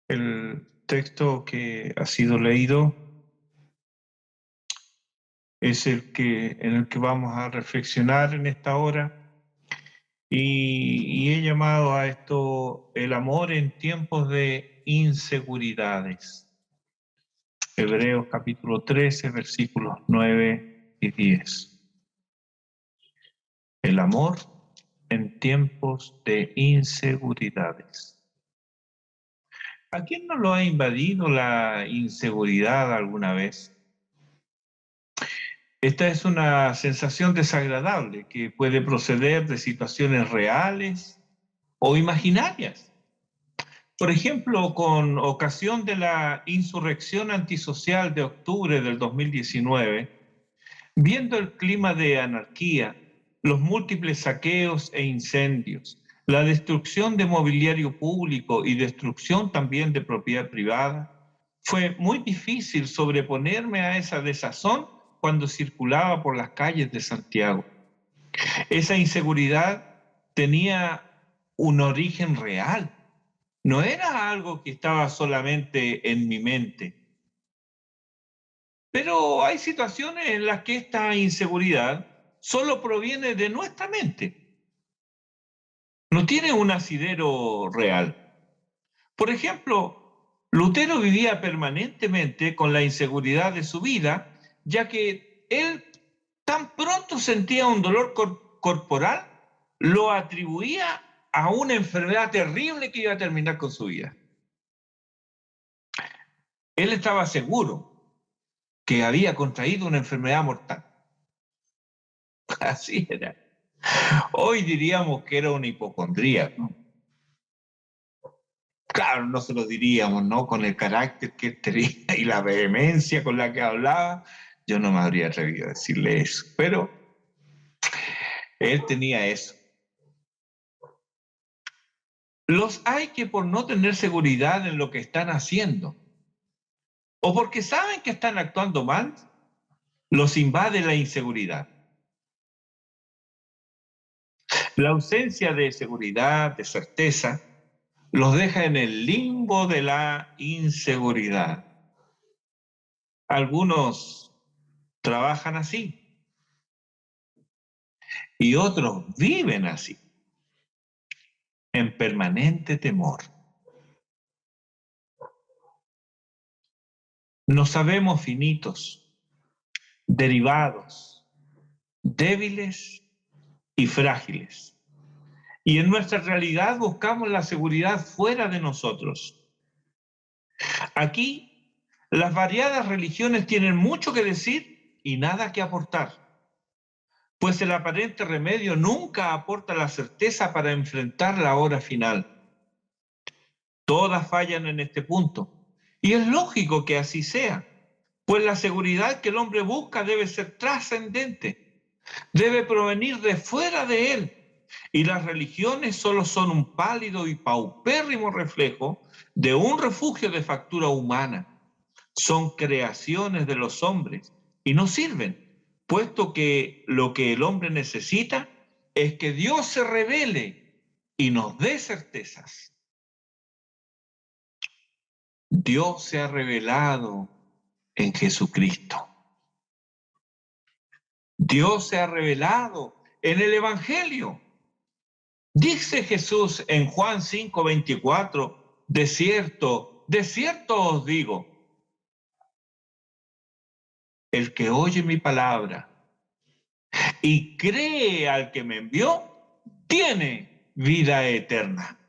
El texto que ha sido leído es en el que vamos a reflexionar en esta hora y he llamado a esto el amor en tiempos de inseguridades. Hebreos capítulo 13, versículos 9 y 10. El amor en tiempos de inseguridades. ¿A quién no lo ha invadido la inseguridad alguna vez? Esta es una sensación desagradable que puede proceder de situaciones reales o imaginarias. Por ejemplo, con ocasión de la insurrección antisocial de octubre del 2019, viendo el clima de anarquía, los múltiples saqueos e incendios, la destrucción de mobiliario público y destrucción también de propiedad privada, fue muy difícil sobreponerme a esa desazón cuando circulaba por las calles de Santiago. Esa inseguridad tenía un origen real, no era algo que estaba solamente en mi mente. Pero hay situaciones en las que esta inseguridad solo proviene de nuestra mente, no tiene un asidero real. Por ejemplo, Lutero vivía permanentemente con la inseguridad de su vida, ya que él tan pronto sentía un dolor corporal, lo atribuía a una enfermedad terrible que iba a terminar con su vida. Él estaba seguro que había contraído una enfermedad mortal. Así era. Hoy diríamos que era un hipocondríaco. Claro, no se lo diríamos, ¿no? Con el carácter que él tenía y la vehemencia con la que hablaba, yo no me habría atrevido a decirle eso. Pero él tenía eso. Los hay que por no tener seguridad en lo que están haciendo, o porque saben que están actuando mal, los invade la inseguridad. La ausencia de seguridad, de certeza, los deja en el limbo de la inseguridad. Algunos trabajan así y otros viven así, en permanente temor. Nos sabemos finitos, derivados, débiles y frágiles. Y en nuestra realidad buscamos la seguridad fuera de nosotros. Aquí, las variadas religiones tienen mucho que decir y nada que aportar, pues el aparente remedio nunca aporta la certeza para enfrentar la hora final. Todas fallan en este punto, y es lógico que así sea, pues la seguridad que el hombre busca debe ser trascendente, debe provenir de fuera de él, y las religiones solo son un pálido y paupérrimo reflejo de un refugio de factura humana. Son creaciones de los hombres y no sirven, puesto que lo que el hombre necesita es que Dios se revele y nos dé certezas. Dios se ha revelado en Jesucristo. Dios se ha revelado en el Evangelio. Dice Jesús en Juan 5:24, de cierto os digo, el que oye mi palabra y cree al que me envió, tiene vida eterna.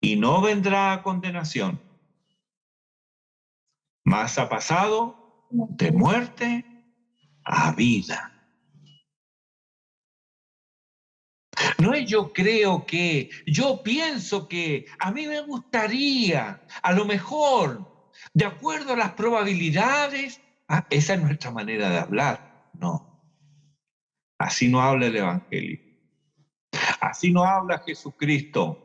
Y no vendrá a condenación, mas ha pasado de muerte a vida. No es yo creo que, yo pienso que, a mí me gustaría, a lo mejor, de acuerdo a las probabilidades. Esa es nuestra manera de hablar. No, así no habla el Evangelio. Así no habla Jesucristo.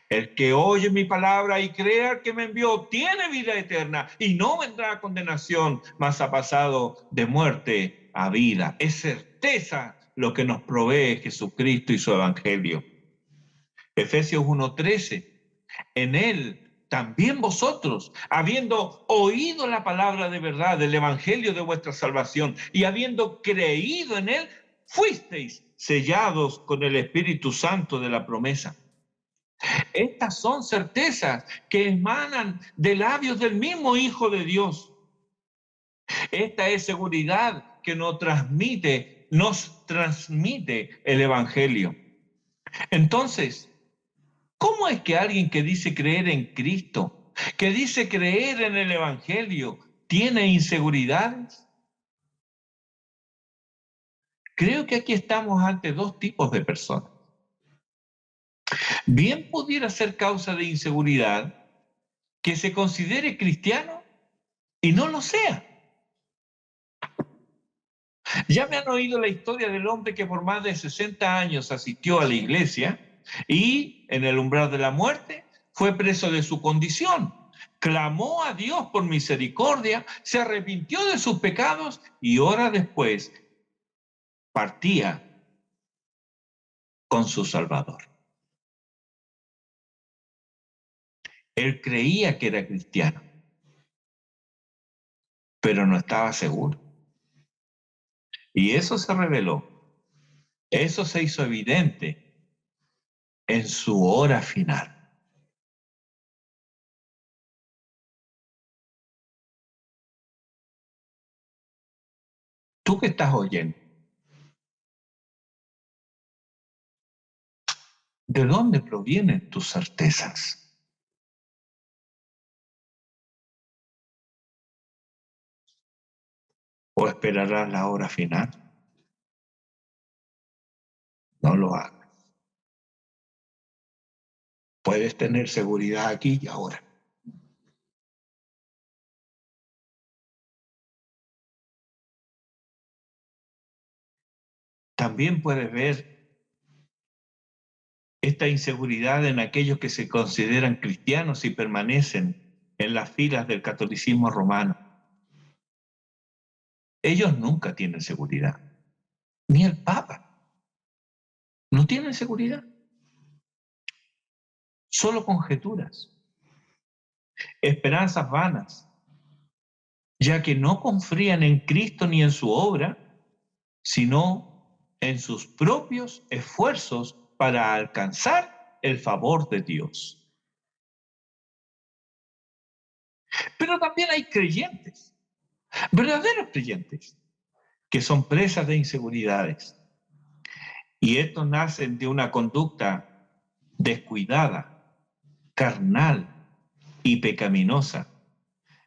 El que oye mi palabra y crea al que me envió tiene vida eterna y no vendrá a condenación, mas ha pasado de muerte a vida. Es certeza lo que nos provee Jesucristo y su Evangelio. Efesios 1:13. En él también vosotros, habiendo oído la palabra de verdad, del evangelio de vuestra salvación, y habiendo creído en él, fuisteis sellados con el Espíritu Santo de la promesa. Estas son certezas que emanan de labios del mismo Hijo de Dios. Esta es seguridad que nos transmite el Evangelio. Entonces, ¿cómo es que alguien que dice creer en Cristo, que dice creer en el Evangelio, tiene inseguridades? Creo que aquí estamos ante dos tipos de personas. Bien pudiera ser causa de inseguridad que se considere cristiano y no lo sea. Ya me han oído la historia del hombre que por más de 60 años asistió a la iglesia y en el umbral de la muerte fue preso de su condición. Clamó a Dios por misericordia, se arrepintió de sus pecados y horas después partía con su Salvador. Él creía que era cristiano, pero no estaba seguro. Y eso se reveló, eso se hizo evidente en su hora final. ¿Tú qué estás oyendo? ¿De dónde provienen tus certezas? ¿O esperarás la hora final? No lo hagas. Puedes tener seguridad aquí y ahora. También puedes ver esta inseguridad en aquellos que se consideran cristianos y permanecen en las filas del catolicismo romano. Ellos nunca tienen seguridad, ni el Papa. No tienen seguridad, solo conjeturas, esperanzas vanas, ya que no confían en Cristo ni en su obra, sino en sus propios esfuerzos para alcanzar el favor de Dios. Pero también hay creyentes, verdaderos creyentes, que son presas de inseguridades. Y estos nacen de una conducta descuidada, carnal y pecaminosa,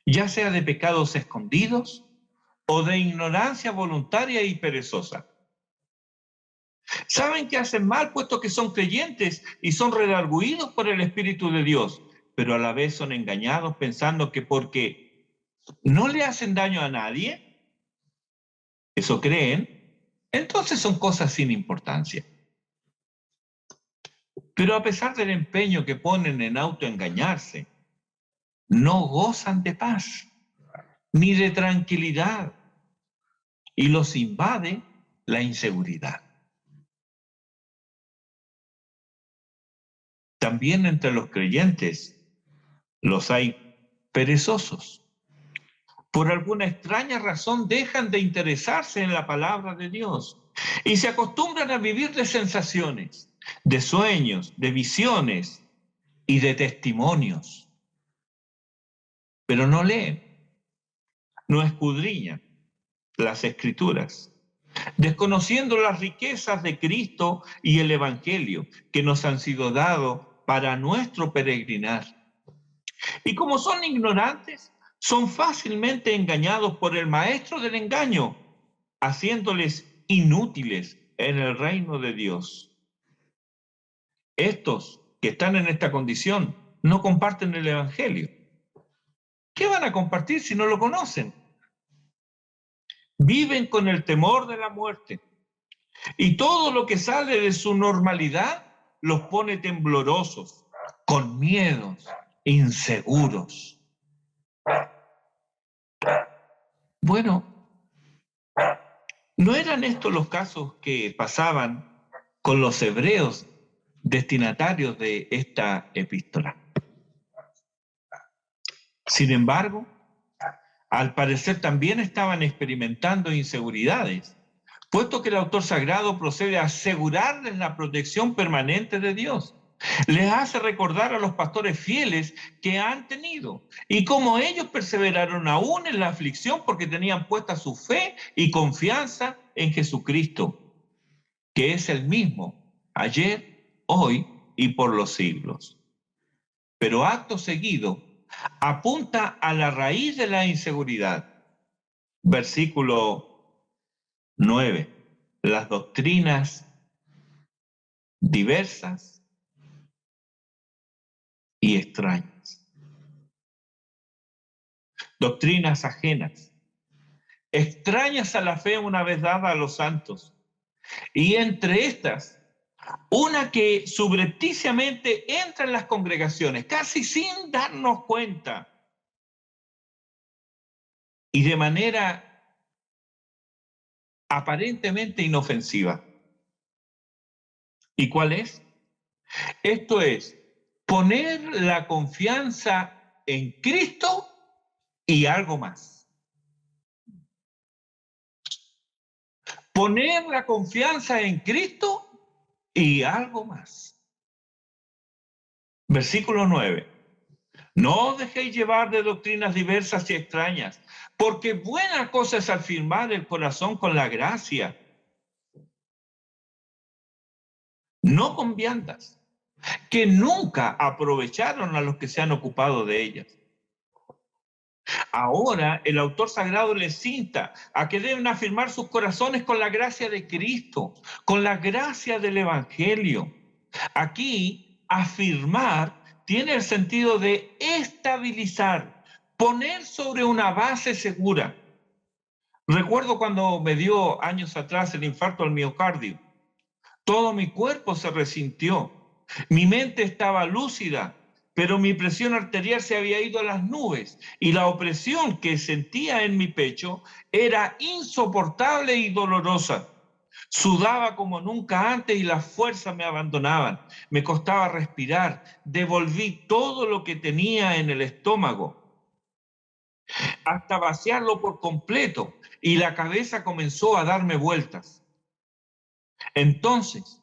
ya sea de pecados escondidos o de ignorancia voluntaria y perezosa. Saben que hacen mal puesto que son creyentes y son redarguidos por el Espíritu de Dios, pero a la vez son engañados pensando que porque no le hacen daño a nadie, eso creen, entonces son cosas sin importancia. Pero a pesar del empeño que ponen en autoengañarse, no gozan de paz ni de tranquilidad y los invade la inseguridad. También entre los creyentes los hay perezosos. Por alguna extraña razón dejan de interesarse en la palabra de Dios y se acostumbran a vivir de sensaciones, de sueños, de visiones y de testimonios. Pero no leen, no escudriñan las Escrituras, desconociendo las riquezas de Cristo y el Evangelio que nos han sido dados para nuestro peregrinar. Y como son ignorantes, son fácilmente engañados por el maestro del engaño, haciéndoles inútiles en el reino de Dios. Estos que están en esta condición no comparten el Evangelio. ¿Qué van a compartir si no lo conocen? Viven con el temor de la muerte y todo lo que sale de su normalidad los pone temblorosos, con miedos, inseguros. Bueno, ¿no eran estos los casos que pasaban con los hebreos destinatarios de esta epístola. Sin embargo, al parecer también estaban experimentando inseguridades, puesto que el autor sagrado procede a asegurarles la protección permanente de Dios. Les hace recordar a los pastores fieles que han tenido y cómo ellos perseveraron aún en la aflicción porque tenían puesta su fe y confianza en Jesucristo, que es el mismo ayer, hoy y por los siglos. Pero acto seguido apunta a la raíz de la inseguridad. Versículo 9. Las doctrinas diversas y extrañas. Doctrinas ajenas, extrañas a la fe una vez dada a los santos. Y entre estas, una que subrepticiamente entra en las congregaciones, casi sin darnos cuenta, y de manera aparentemente inofensiva. ¿Y cuál es? Esto es poner la confianza en Cristo y algo más. Poner la confianza en Cristo y algo más. Versículo 9. No os dejéis llevar de doctrinas diversas y extrañas, porque buena cosa es afirmar el corazón con la gracia, no con viandas, que nunca aprovecharon a los que se han ocupado de ellas. Ahora el autor sagrado les insta a que deben afirmar sus corazones con la gracia de Cristo, con la gracia del Evangelio. Aquí, afirmar tiene el sentido de estabilizar, poner sobre una base segura. Recuerdo cuando me dio años atrás el infarto al miocardio. Todo mi cuerpo se resintió. Mi mente estaba lúcida, pero mi presión arterial se había ido a las nubes y la opresión que sentía en mi pecho era insoportable y dolorosa. Sudaba como nunca antes y las fuerzas me abandonaban. Me costaba respirar. Devolví todo lo que tenía en el estómago hasta vaciarlo por completo y la cabeza comenzó a darme vueltas. Entonces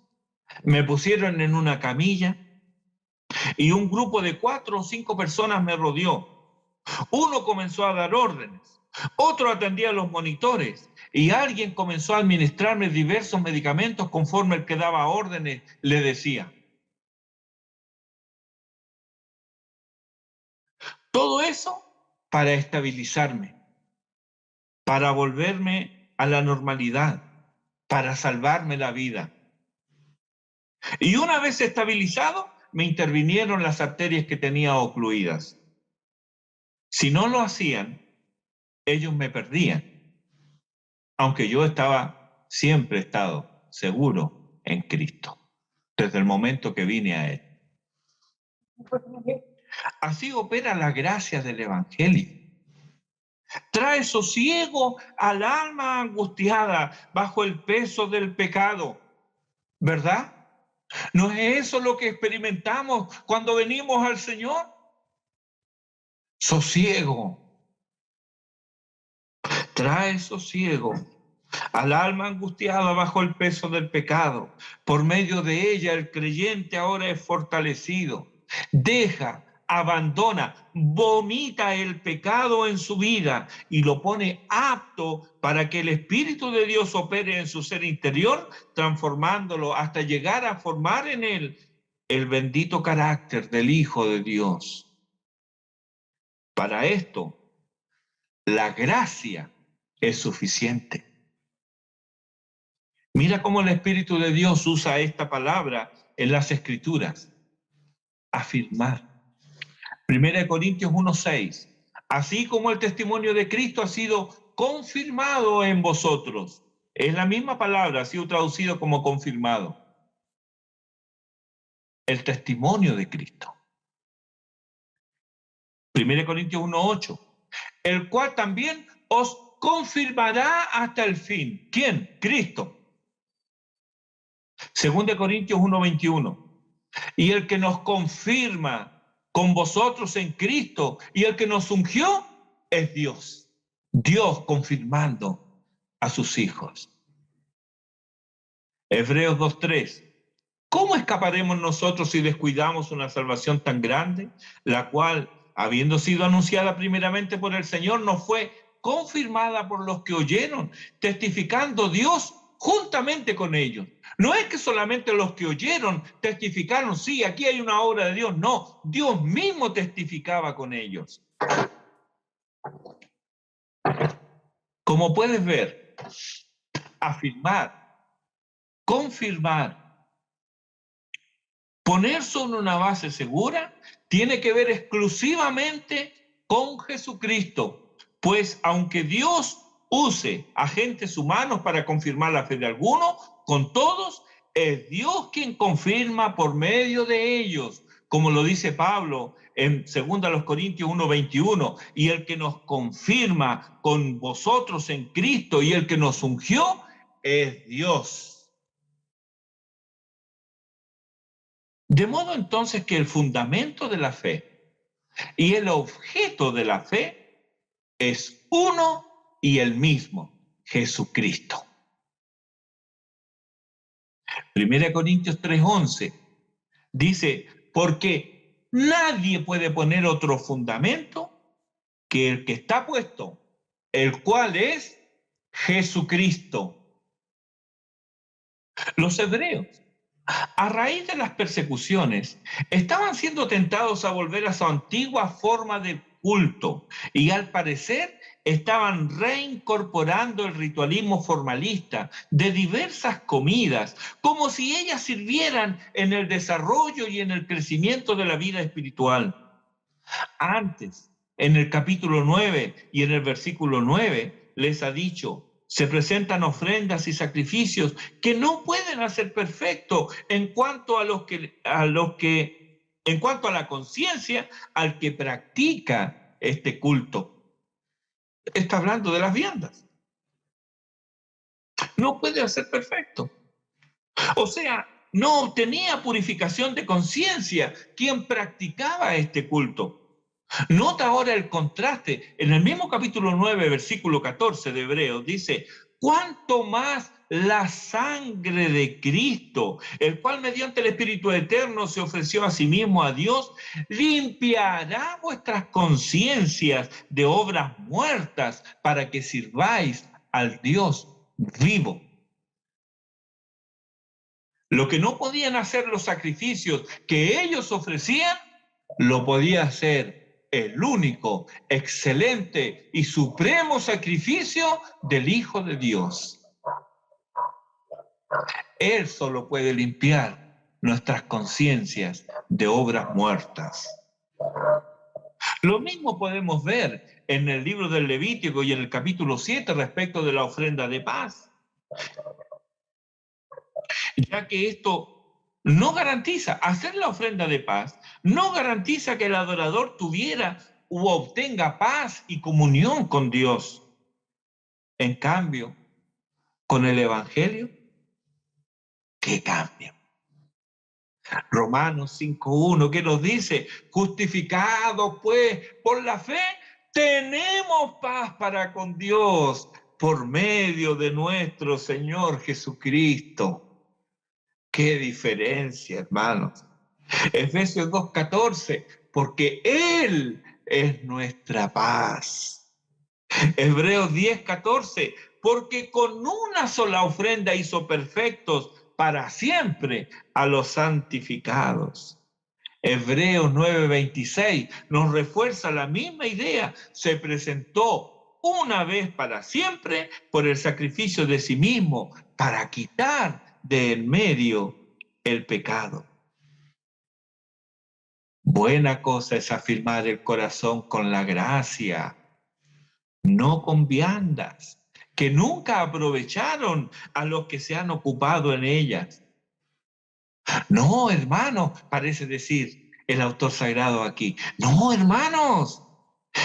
me pusieron en una camilla y un grupo de 4 o 5 personas me rodeó. Uno comenzó a dar órdenes, otro atendía a los monitores y alguien comenzó a administrarme diversos medicamentos conforme el que daba órdenes le decía. Todo eso para estabilizarme, para volverme a la normalidad, para salvarme la vida. Y una vez estabilizado, me intervinieron las arterias que tenía ocluidas. Si no lo hacían, ellos me perdían, aunque yo siempre he estado seguro en Cristo, desde el momento que vine a Él. Así opera la gracia del Evangelio. Trae sosiego al alma angustiada bajo el peso del pecado, ¿verdad? ¿No es eso lo que experimentamos cuando venimos al Señor? Sosiego. Trae sosiego al alma angustiada bajo el peso del pecado. Por medio de ella el creyente ahora es fortalecido. Deja, abandona, vomita el pecado en su vida y lo pone apto para que el Espíritu de Dios opere en su ser interior, transformándolo hasta llegar a formar en él el bendito carácter del Hijo de Dios. Para esto, la gracia es suficiente. Mira cómo el Espíritu de Dios usa esta palabra en las Escrituras. Afirmar. 1 Corintios 1:6. Así como el testimonio de Cristo ha sido confirmado en vosotros. Es la misma palabra, ha sido traducido como confirmado. El testimonio de Cristo. 1 Corintios 1:8. El cual también os confirmará hasta el fin. ¿Quién? Cristo. 2 Corintios 1:21. y el que nos confirma con vosotros en Cristo y el que nos ungió es Dios. Dios confirmando a sus hijos. Hebreos 2:3. ¿Cómo escaparemos nosotros si descuidamos una salvación tan grande, la cual, habiendo sido anunciada primeramente por el Señor, nos fue confirmada por los que oyeron, testificando Dios juntamente con ellos? No es que solamente los que oyeron testificaron, sí, aquí hay una obra de Dios. No, Dios mismo testificaba con ellos. Como puedes ver, afirmar, confirmar, poner sobre una base segura tiene que ver exclusivamente con Jesucristo, pues aunque Dios use agentes humanos para confirmar la fe de algunos, con todos es Dios quien confirma por medio de ellos, como lo dice Pablo en 2 Corintios 1:21, y el que nos confirma con vosotros en Cristo y el que nos ungió es Dios. De modo entonces que el fundamento de la fe y el objeto de la fe es uno y el mismo, Jesucristo. 1 Corintios 3:11 dice, porque nadie puede poner otro fundamento que el que está puesto, el cual es Jesucristo. Los hebreos, a raíz de las persecuciones, estaban siendo tentados a volver a su antigua forma de culto y al parecer estaban reincorporando el ritualismo formalista de diversas comidas, como si ellas sirvieran en el desarrollo y en el crecimiento de la vida espiritual. Antes, en el capítulo 9 y en el versículo 9, les ha dicho, se presentan ofrendas y sacrificios que no pueden hacer perfecto en cuanto a la conciencia al que practica este culto. Está hablando de las viandas. No puede hacer perfecto. O sea, no obtenía purificación de conciencia quien practicaba este culto. Nota ahora el contraste. En el mismo capítulo 9, versículo 14 de Hebreos, dice, cuánto más la sangre de Cristo, el cual mediante el Espíritu Eterno se ofreció a sí mismo a Dios, limpiará vuestras conciencias de obras muertas para que sirváis al Dios vivo. Lo que no podían hacer los sacrificios que ellos ofrecían, lo podía hacer el único, excelente y supremo sacrificio del Hijo de Dios. Él solo puede limpiar nuestras conciencias de obras muertas. Lo mismo podemos ver en el libro del Levítico y en el capítulo 7 respecto de la ofrenda de paz, ya que esto no garantiza, hacer la ofrenda de paz, no garantiza que el adorador tuviera u obtenga paz y comunión con Dios. En cambio, con el Evangelio, ¿qué cambia? Romanos 5:1, ¿qué nos dice? Justificados pues por la fe, tenemos paz para con Dios por medio de nuestro Señor Jesucristo. ¡Qué diferencia, hermanos! Efesios 2:14, porque Él es nuestra paz. Hebreos 10:14, porque con una sola ofrenda hizo perfectos para siempre a los santificados. Hebreos 9:26 nos refuerza la misma idea. Se presentó una vez para siempre por el sacrificio de sí mismo para quitar de en medio el pecado. Buena cosa es afirmar el corazón con la gracia, no con viandas, que nunca aprovecharon a los que se han ocupado en ellas. No, hermanos, parece decir el autor sagrado aquí. No, hermanos,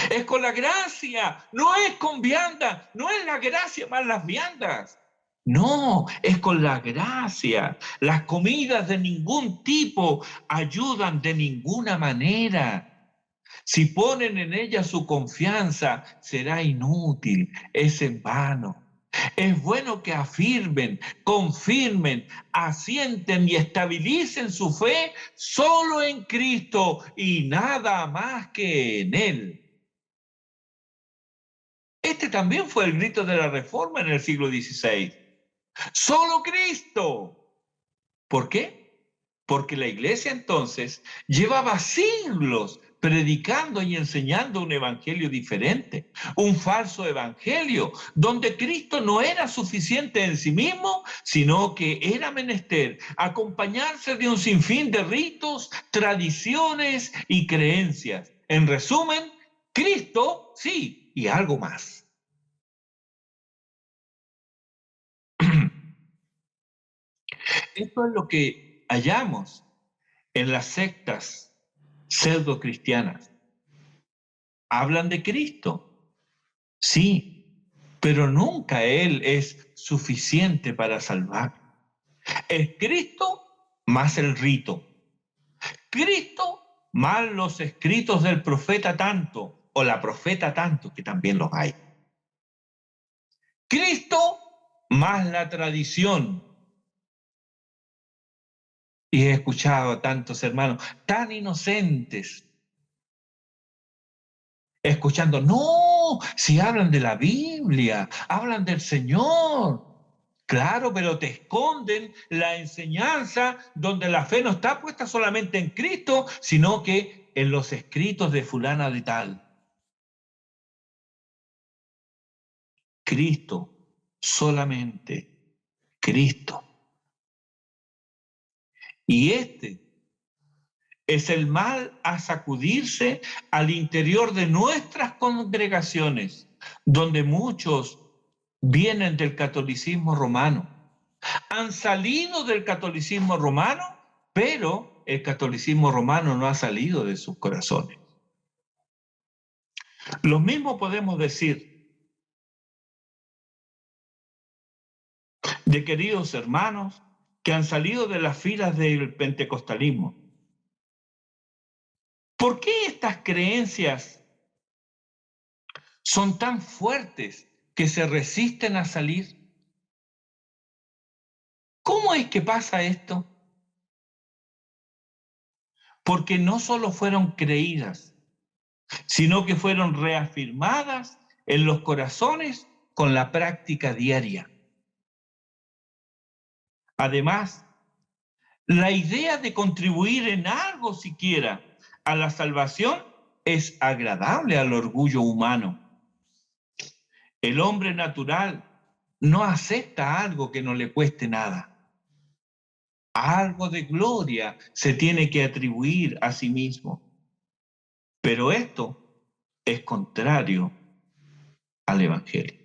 es con la gracia, no es con viandas, no es la gracia más las viandas. No, es con la gracia. Las comidas de ningún tipo ayudan de ninguna manera. Si ponen en ella su confianza, será inútil, es en vano. Es bueno que afirmen, confirmen, asienten y estabilicen su fe solo en Cristo y nada más que en Él. Este también fue el grito de la Reforma en el siglo XVI. Solo Cristo. ¿Por qué? Porque la iglesia entonces llevaba siglos predicando y enseñando un evangelio diferente, un falso evangelio, donde Cristo no era suficiente en sí mismo, sino que era menester acompañarse de un sinfín de ritos, tradiciones y creencias. En resumen, Cristo, sí, y algo más. Esto es lo que hallamos en las sectas pseudo cristianas. Hablan de Cristo, sí, pero nunca Él es suficiente para salvar. Es Cristo más el rito. Cristo más los escritos del profeta tanto, o la profeta tanto, que también los hay. Cristo más la tradición. Y he escuchado a tantos hermanos tan inocentes escuchando, no, si hablan de la Biblia, hablan del Señor. Claro, pero te esconden la enseñanza donde la fe no está puesta solamente en Cristo, sino que en los escritos de fulana de tal. Cristo, solamente Cristo. Y este es el mal a sacudirse al interior de nuestras congregaciones, donde muchos vienen del catolicismo romano. Han salido del catolicismo romano, pero el catolicismo romano no ha salido de sus corazones. Lo mismo podemos decir de queridos hermanos que han salido de las filas del pentecostalismo. ¿Por qué estas creencias son tan fuertes que se resisten a salir? ¿Cómo es que pasa esto? Porque no solo fueron creídas, sino que fueron reafirmadas en los corazones con la práctica diaria. Además, la idea de contribuir en algo siquiera a la salvación es agradable al orgullo humano. El hombre natural no acepta algo que no le cueste nada. Algo de gloria se tiene que atribuir a sí mismo. Pero esto es contrario al Evangelio.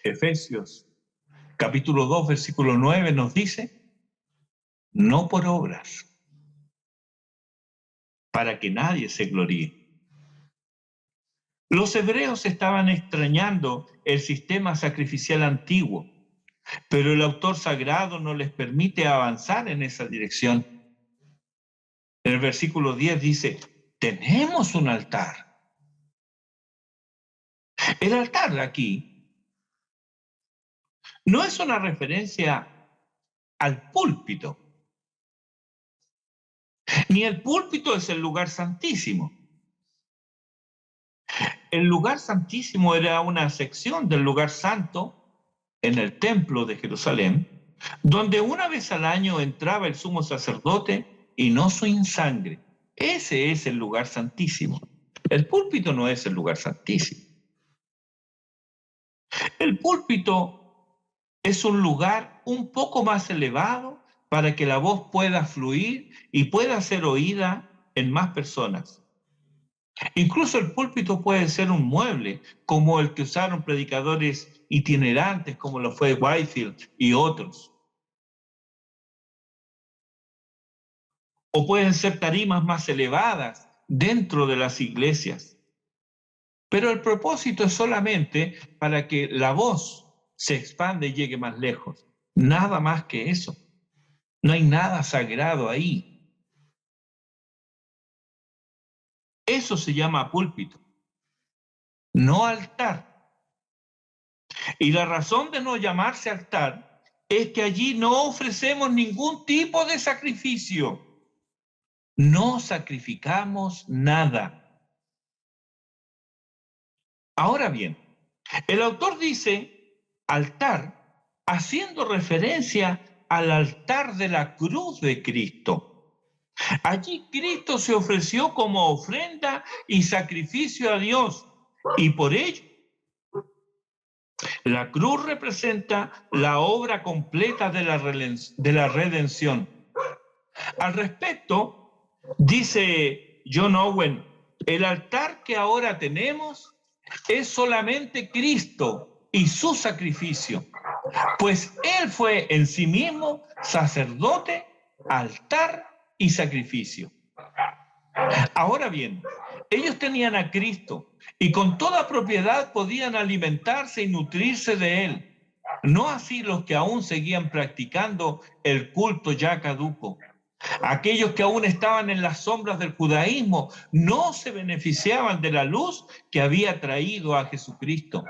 Efesios capítulo 2, versículo 9 nos dice, no por obras, para que nadie se gloríe. Los hebreos estaban extrañando el sistema sacrificial antiguo, pero el autor sagrado no les permite avanzar en esa dirección. En el versículo 10 dice, tenemos un altar. El altar aquí no es una referencia al púlpito, ni el púlpito es el lugar santísimo. El lugar santísimo era una sección del lugar santo en el templo de Jerusalén, donde una vez al año entraba el sumo sacerdote y no sin sangre. Ese es el lugar santísimo. El púlpito no es el lugar santísimo. El púlpito es un lugar un poco más elevado para que la voz pueda fluir y pueda ser oída en más personas. Incluso el púlpito puede ser un mueble, como el que usaron predicadores itinerantes, como lo fue Whitefield y otros. O pueden ser tarimas más elevadas dentro de las iglesias. Pero el propósito es solamente para que la voz se expanda y llegue más lejos. Nada más que eso. No hay nada sagrado ahí. Eso se llama púlpito, no altar. Y la razón de no llamarse altar es que allí no ofrecemos ningún tipo de sacrificio. No sacrificamos nada. Ahora bien, el autor dice altar haciendo referencia al altar de la cruz de Cristo. Allí Cristo se ofreció como ofrenda y sacrificio a Dios, y por ello la cruz representa la obra completa de la redención. Al respecto, dice John Owen, el altar que ahora tenemos es solamente Cristo y su sacrificio, pues Él fue en sí mismo sacerdote, altar y sacrificio. Ahora bien, ellos tenían a Cristo y con toda propiedad podían alimentarse y nutrirse de Él. No así los que aún seguían practicando el culto ya caduco. Aquellos que aún estaban en las sombras del judaísmo no se beneficiaban de la luz que había traído a Jesucristo.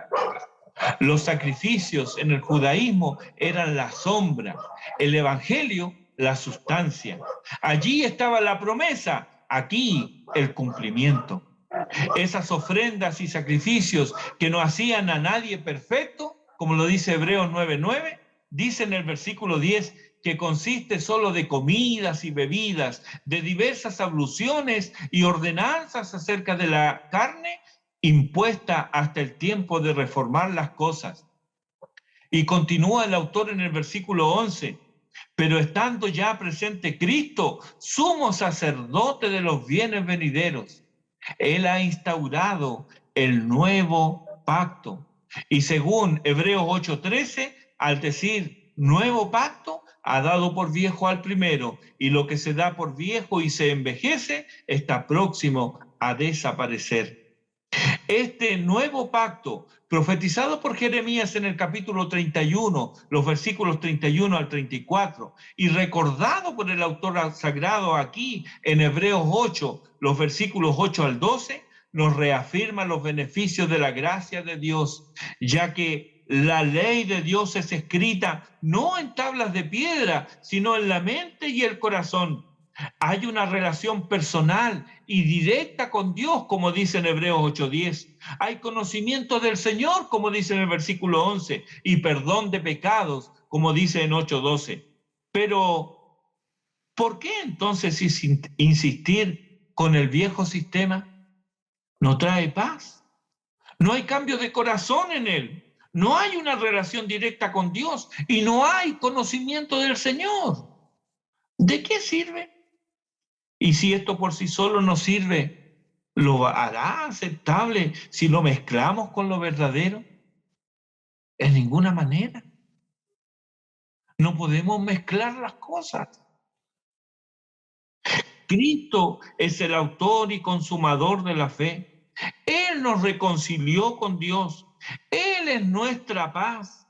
Los sacrificios en el judaísmo eran la sombra, el evangelio la sustancia. Allí estaba la promesa, aquí el cumplimiento. Esas ofrendas y sacrificios que no hacían a nadie perfecto, como lo dice Hebreos 9:9, dice en el versículo 10 que consiste solo de comidas y bebidas, de diversas abluciones y ordenanzas acerca de la carne impuesta hasta el tiempo de reformar las cosas. Y continúa el autor en el versículo 11, pero estando ya presente Cristo, sumo sacerdote de los bienes venideros, Él ha instaurado el nuevo pacto. Y según Hebreos 8:13, al decir nuevo pacto, ha dado por viejo al primero, y lo que se da por viejo y se envejece está próximo a desaparecer. Este nuevo pacto, profetizado por Jeremías en el capítulo 31, los versículos 31 al 34, y recordado por el autor sagrado aquí en Hebreos 8, los versículos 8 al 12, nos reafirma los beneficios de la gracia de Dios, ya que la ley de Dios es escrita no en tablas de piedra, sino en la mente y el corazón. Hay una relación personal y directa con Dios, como dice en Hebreos 8:10. Hay conocimiento del Señor, como dice en el versículo 11, y perdón de pecados, como dice en 8:12. Pero, ¿por qué entonces insistir con el viejo sistema? No trae paz. No hay cambio de corazón en él. No hay una relación directa con Dios y no hay conocimiento del Señor. ¿De qué sirve? Y si esto por sí solo no sirve, ¿lo hará aceptable si lo mezclamos con lo verdadero? En ninguna manera. No podemos mezclar las cosas. Cristo es el autor y consumador de la fe. Él nos reconcilió con Dios. Él es nuestra paz.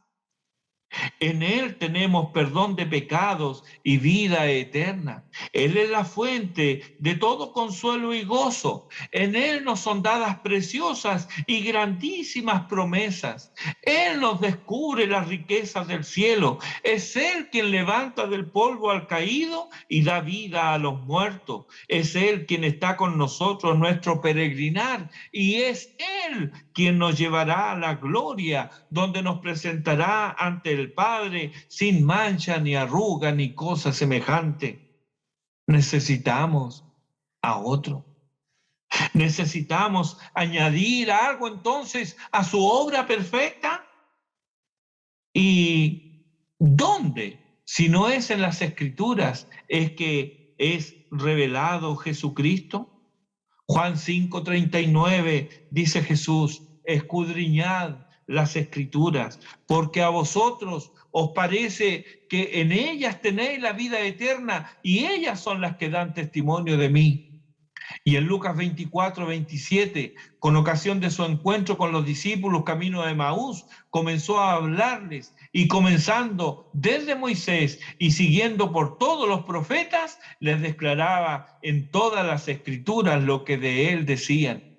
En Él tenemos perdón de pecados y vida eterna. Él es la fuente de todo consuelo y gozo. En Él nos son dadas preciosas y grandísimas promesas. Él nos descubre las riquezas del cielo. Es Él quien levanta del polvo al caído y da vida a los muertos. Es Él quien está con nosotros en nuestro peregrinar. Y es Él quien nos llevará a la gloria, donde nos presentará ante el Padre sin mancha, ni arruga, ni cosa semejante. Necesitamos a otro. Necesitamos añadir algo entonces a su obra perfecta. ¿Y dónde? Si no es en las Escrituras, es que es revelado Jesucristo. Juan 5:39 dice Jesús, escudriñad las Escrituras, porque a vosotros os parece que en ellas tenéis la vida eterna y ellas son las que dan testimonio de mí. Y en Lucas 24, 27, con ocasión de su encuentro con los discípulos camino de Emaús, comenzó a hablarles y comenzando desde Moisés y siguiendo por todos los profetas, les declaraba en todas las escrituras lo que de él decían.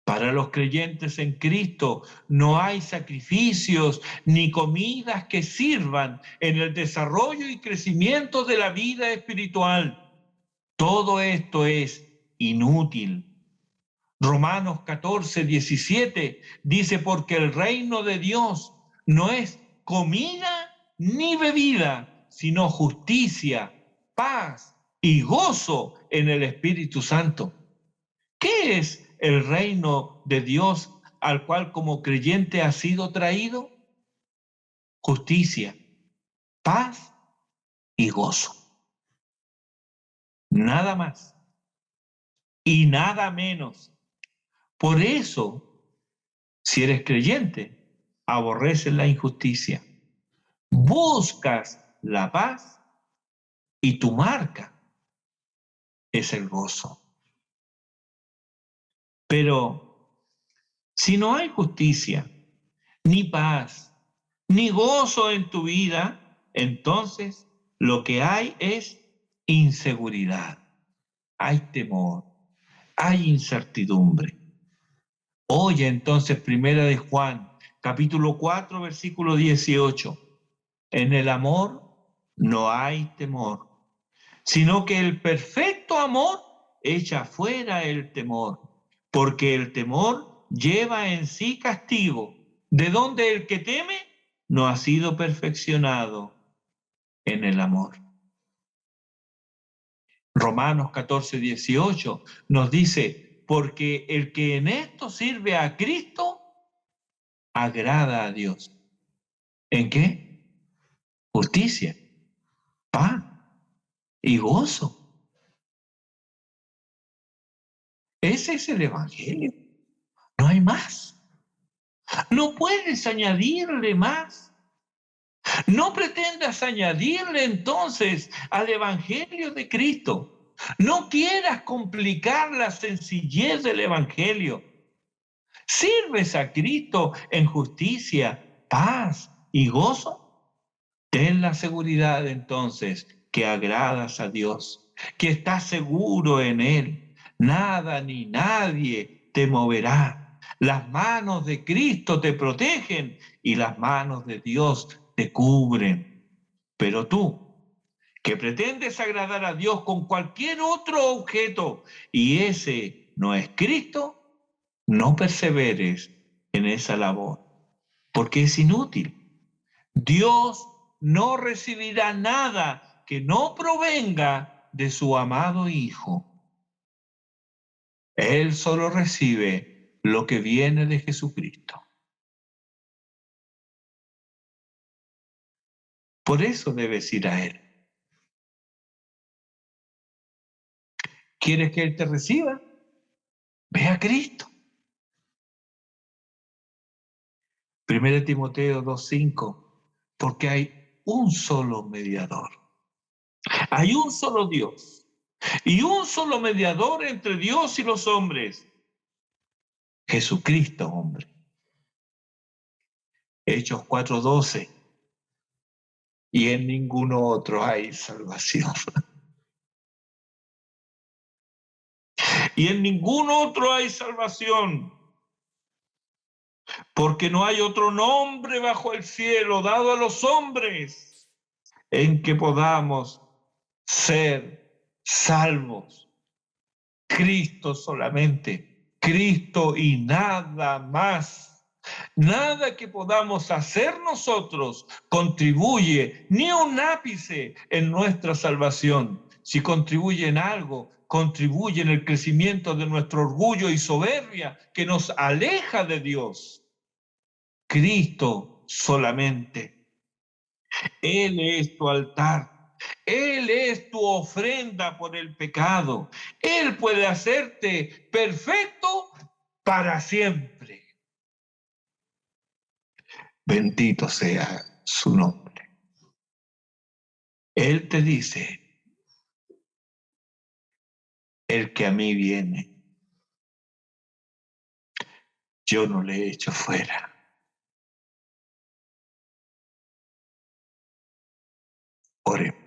Para los creyentes en Cristo no hay sacrificios ni comidas que sirvan en el desarrollo y crecimiento de la vida espiritual. Todo esto es inútil. Romanos 14, 17 dice, porque el reino de Dios no es comida ni bebida, sino justicia, paz y gozo en el Espíritu Santo. ¿Qué es el reino de Dios al cual como creyente ha sido traído? Justicia, paz y gozo. Nada más y nada menos. Por eso, si eres creyente, aborreces la injusticia, buscas la paz y tu marca es el gozo. Pero si no hay justicia, ni paz, ni gozo en tu vida, entonces lo que hay es inseguridad, hay temor, hay incertidumbre. Oye entonces, primera de Juan, capítulo 4, versículo 18. En el amor no hay temor, sino que el perfecto amor echa fuera el temor, porque el temor lleva en sí castigo, de donde el que teme no ha sido perfeccionado en el amor. Romanos 14, 18 nos dice, porque el que en esto sirve a Cristo, agrada a Dios. ¿En qué? Justicia, paz y gozo. Ese es el Evangelio. No hay más. No puedes añadirle más. No pretendas añadirle entonces al Evangelio de Cristo. No quieras complicar la sencillez del Evangelio. ¿Sirves a Cristo en justicia, paz y gozo? Ten la seguridad entonces que agradas a Dios, que estás seguro en Él. Nada ni nadie te moverá. Las manos de Cristo te protegen y las manos de Dios te cubren. Pero tú, que pretendes agradar a Dios con cualquier otro objeto y ese no es Cristo, no perseveres en esa labor, porque es inútil. Dios no recibirá nada que no provenga de su amado Hijo. Él solo recibe lo que viene de Jesucristo. Por eso debes ir a Él. ¿Quieres que Él te reciba? Ve a Cristo. 1 Timoteo 2:5, porque hay un solo mediador. Hay un solo Dios y un solo mediador entre Dios y los hombres. Jesucristo, hombre. Hechos 4:12. Y en ninguno otro hay salvación. Y en ningún otro hay salvación, porque no hay otro nombre bajo el cielo dado a los hombres en que podamos ser salvos. Cristo solamente, Cristo y nada más. Nada que podamos hacer nosotros contribuye ni un ápice en nuestra salvación. Si contribuye en algo, contribuye en el crecimiento de nuestro orgullo y soberbia que nos aleja de Dios. Cristo solamente. Él es tu altar. Él es tu ofrenda por el pecado. Él puede hacerte perfecto para siempre. Bendito sea su nombre. Él te dice, El que a mí viene, yo no le echo fuera. Oremos.